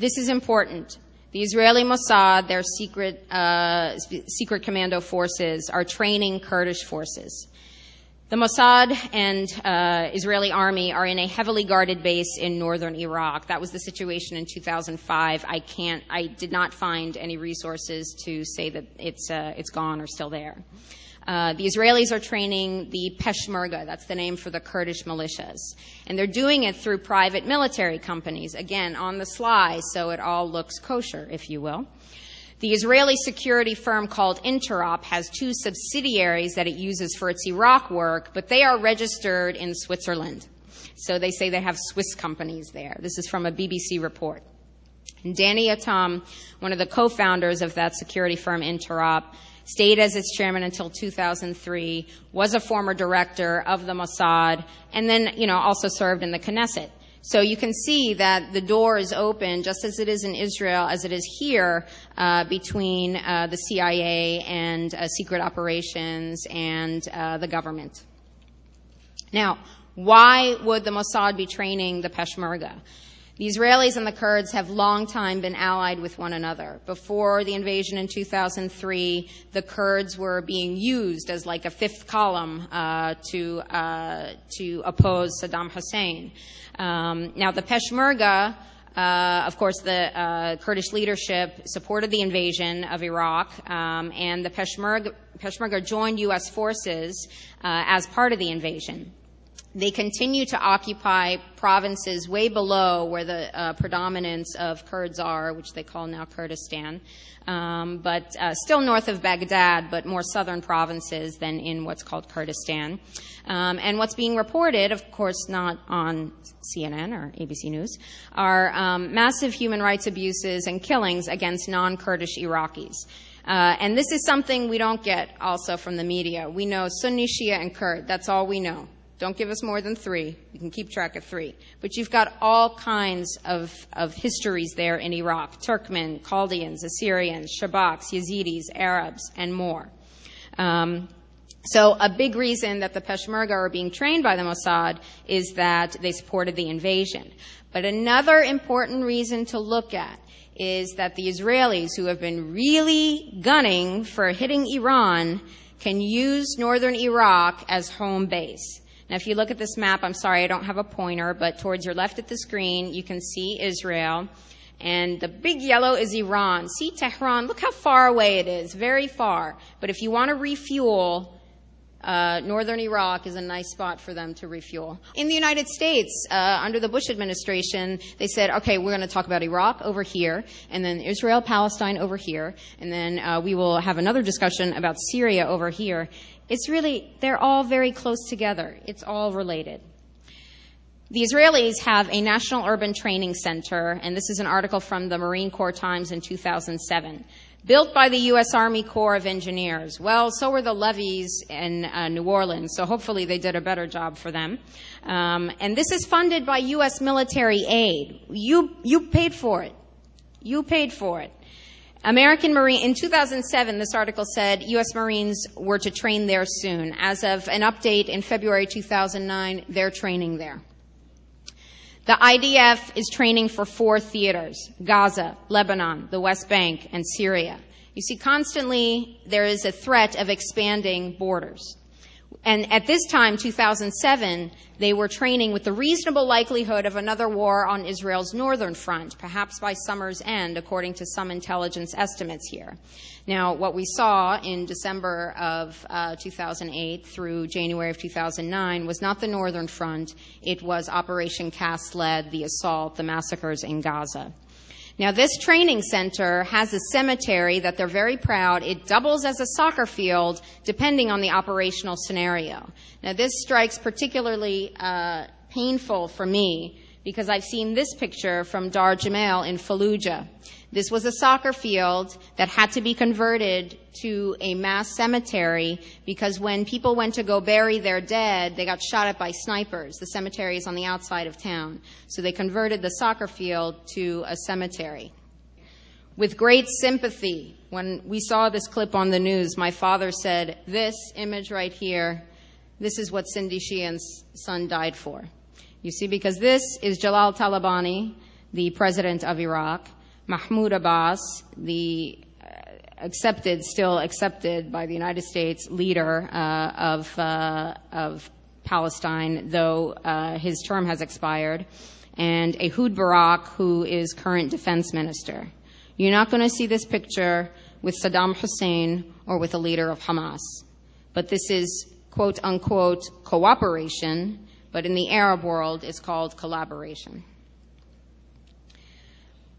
This is important. The Israeli Mossad, their secret commando forces, are training Kurdish forces. The Mossad and Israeli army are in a heavily guarded base in northern Iraq. That was the situation in 2005. I did not find any resources to say that it's gone or still there. The Israelis are training the Peshmerga, that's the name for the Kurdish militias. And they're doing it through private military companies, again, on the sly, so it all looks kosher, if you will. The Israeli security firm called Interop has 2 subsidiaries that it uses for its Iraq work, but they are registered in Switzerland. So they say they have Swiss companies there. This is from a BBC report. And Danny Atam, one of the co-founders of that security firm Interop, stayed as its chairman until 2003, was a former director of the Mossad, and then, also served in the Knesset. So you can see that the door is open, just as it is in Israel, as it is here, between the CIA and secret operations and the government. Now, why would the Mossad be training the Peshmerga? The Israelis and the Kurds have long time been allied with one another. Before the invasion in 2003, the Kurds were being used as like a fifth column to oppose Saddam Hussein. Now, the Peshmerga, of course, the Kurdish leadership supported the invasion of Iraq, and the Peshmerga joined U.S. forces as part of the invasion. They continue to occupy provinces way below where the predominance of Kurds are, which they call now Kurdistan, but still north of Baghdad, but more southern provinces than in what's called Kurdistan. And what's being reported, of course not on CNN or ABC News, are massive human rights abuses and killings against non-Kurdish Iraqis. And this is something we don't get also from the media. We know Sunni, Shia, and Kurd. That's all we know. Don't give us more than 3. You can keep track of 3. But you've got all kinds of histories there in Iraq. Turkmen, Chaldeans, Assyrians, Shabaks, Yazidis, Arabs, and more. So a big reason that the Peshmerga are being trained by the Mossad is that they supported the invasion. But another important reason to look at is that the Israelis, who have been really gunning for hitting Iran, can use northern Iraq as home base. Now, if you look at this map, I'm sorry, I don't have a pointer, but towards your left at the screen, you can see Israel. And the big yellow is Iran. See Tehran? Look how far away it is, very far. But if you want to refuel, northern Iraq is a nice spot for them to refuel. In the United States, under the Bush administration, they said, okay, we're going to talk about Iraq over here, and then Israel, Palestine over here, and then we will have another discussion about Syria over here. It's really, they're all very close together. It's all related. The Israelis have a National Urban Training Center, and this is an article from the Marine Corps Times in 2007. Built by the U.S. Army Corps of Engineers. Well, so were the levees in New Orleans, so hopefully they did a better job for them. And this is funded by U.S. military aid. You paid for it. You paid for it. American Marine, in 2007, this article said U.S. Marines were to train there soon. As of an update in February 2009, they're training there. The IDF is training for 4 theaters: Gaza, Lebanon, the West Bank, and Syria. You see, constantly there is a threat of expanding borders. And at this time, 2007, they were training with the reasonable likelihood of another war on Israel's northern front, perhaps by summer's end, according to some intelligence estimates here. Now, what we saw in December of 2008 through January of 2009 was not the northern front. It was Operation Cast-led, the assault, the massacres in Gaza. Now, this training center has a cemetery that they're very proud. It doubles as a soccer field, depending on the operational scenario. Now, this strikes particularly painful for me, because I've seen this picture from Dar Jamail in Fallujah. This was a soccer field that had to be converted to a mass cemetery because when people went to go bury their dead, they got shot at by snipers. The cemetery is on the outside of town. So they converted the soccer field to a cemetery. With great sympathy, when we saw this clip on the news, my father said, this image right here, this is what Cindy Sheehan's son died for. You see, because this is Jalal Talabani. the president of Iraq, Mahmoud Abbas, the still accepted by the United States leader of Palestine, though his term has expired, and Ehud Barak, who is current defense minister. You're not going to see this picture with Saddam Hussein or with a leader of Hamas. But this is, quote unquote, cooperation, but in the Arab world it's called collaboration.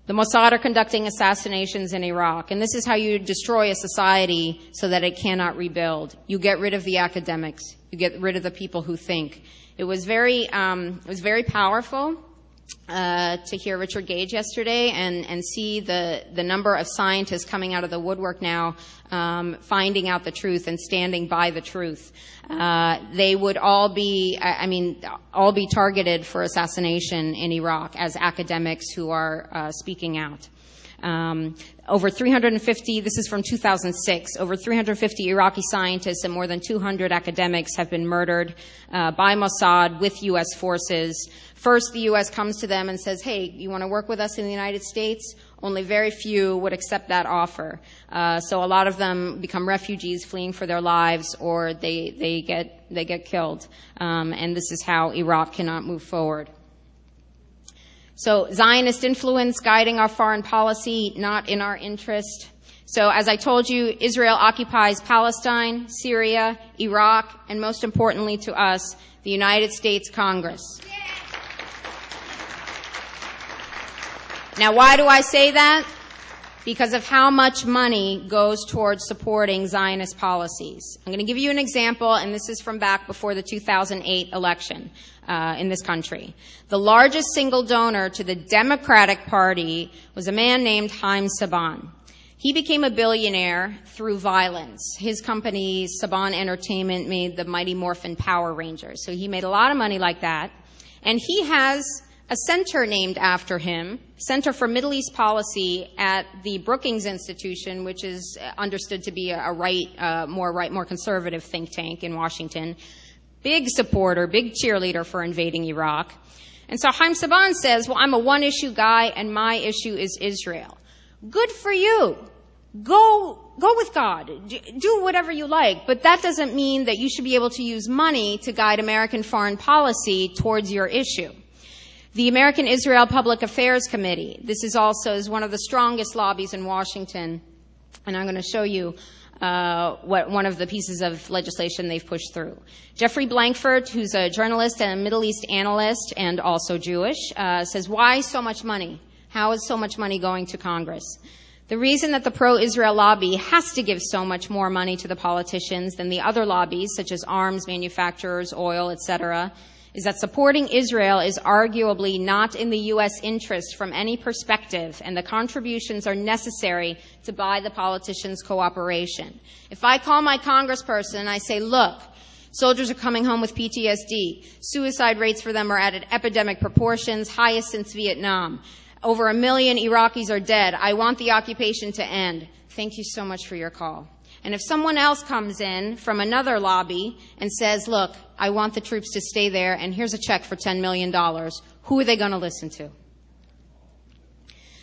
The Mossad are conducting assassinations in Iraq, and this is how you destroy a society so that it cannot rebuild. You get rid of the academics. You get rid of the people who think. It was very powerful to hear Richard Gage yesterday and see the number of scientists coming out of the woodwork now, finding out the truth and standing by the truth. They would all be targeted for assassination in Iraq as academics who are speaking out. Over 350, this is from 2006, over 350 Iraqi scientists and more than 200 academics have been murdered by Mossad with U.S. forces. First, the U.S. comes to them and says, hey, you want to work with us in the United States? Only very few would accept that offer. So a lot of them become refugees fleeing for their lives, or they get killed. And this is how Iraq cannot move forward. So Zionist influence guiding our foreign policy, not in our interest. So as I told you, Israel occupies Palestine, Syria, Iraq, and most importantly to us, the United States Congress. Now, why do I say that? Because of how much money goes towards supporting Zionist policies. I'm going to give you an example, and this is from back before the 2008 election in this country. The largest single donor to the Democratic Party was a man named Haim Saban. He became a billionaire through violence. His company, Saban Entertainment, made the Mighty Morphin Power Rangers. So he made a lot of money like that. And he has a center named after him, Center for Middle East Policy at the Brookings Institution, which is understood to be a more conservative think tank in Washington. Big supporter, big cheerleader for invading Iraq. And so Haim Saban says, well, I'm a one-issue guy, and my issue is Israel. Good for you. Go with God. Do whatever you like. But that doesn't mean that you should be able to use money to guide American foreign policy towards your issue. The American Israel Public Affairs Committee, this is one of the strongest lobbies in Washington, and I'm going to show you what one of the pieces of legislation they've pushed through. Jeffrey Blankford, who's a journalist and a Middle East analyst and also Jewish, says, why so much money? How is so much money going to Congress? The reason that the pro-Israel lobby has to give so much more money to the politicians than the other lobbies, such as arms manufacturers, oil, etc., is that supporting Israel is arguably not in the U.S. interest from any perspective, and the contributions are necessary to buy the politicians' cooperation. If I call my congressperson and I say, look, soldiers are coming home with PTSD, suicide rates for them are at epidemic proportions, highest since Vietnam, over 1 million Iraqis are dead, I want the occupation to end. Thank you so much for your call. And if someone else comes in from another lobby and says, look, I want the troops to stay there, and here's a check for $10 million, who are they going to listen to?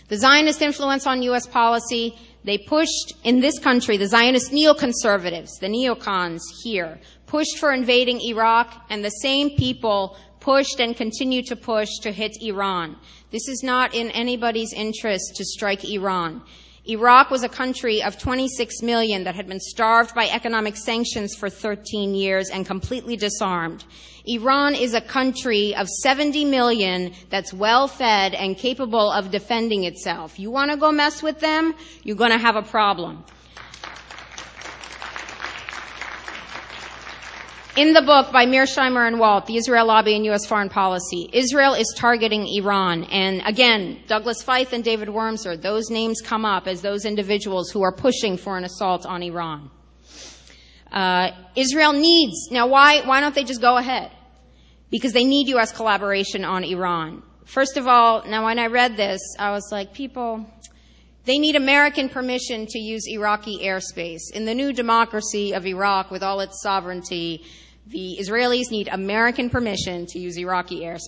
The Zionist influence on U.S. policy, they pushed in this country, the Zionist neoconservatives, the neocons here, pushed for invading Iraq, and the same people pushed and continue to push to hit Iran. This is not in anybody's interest to strike Iran. Iraq was a country of 26 million that had been starved by economic sanctions for 13 years and completely disarmed. Iran is a country of 70 million that's well-fed and capable of defending itself. You want to go mess with them? You're going to have a problem. In the book by Mearsheimer and Walt, The Israel Lobby and U.S. Foreign Policy, Israel is targeting Iran. And again, Douglas Feith and David Wormser, those names come up as those individuals who are pushing for an assault on Iran. Israel needs, now why don't they just go ahead? Because they need U.S. collaboration on Iran. First of all, now when I read this, I was like, they need American permission to use Iraqi airspace. In the new democracy of Iraq, with all its sovereignty, the Israelis need American permission to use Iraqi airspace.